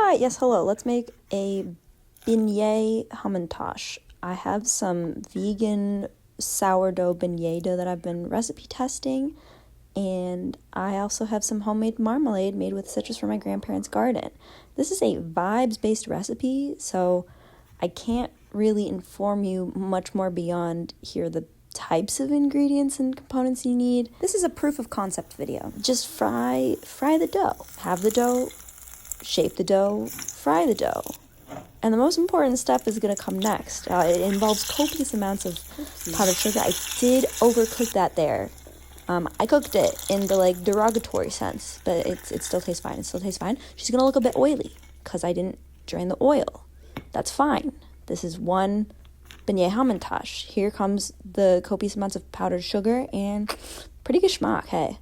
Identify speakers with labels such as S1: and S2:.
S1: Hi, yes, hello. Let's make a beignet hamantash. I have some vegan sourdough beignet dough that I've been recipe testing, and I also have some homemade marmalade made with citrus from my grandparents' garden. This is a vibes-based recipe, so I can't really inform you much more beyond here the types of ingredients and components you need. This is a proof of concept video. Just fry the dough. Have the dough, shape the dough, fry the dough. And the most important step is going to come next. It involves copious amounts of powdered sugar. I did overcook that there. I cooked it in the derogatory sense, but it still tastes fine. It still tastes fine. She's going to look a bit oily because I didn't drain the oil. That's fine. This is one beignet hamantash. Here comes the copious amounts of powdered sugar and pretty good schmack, hey.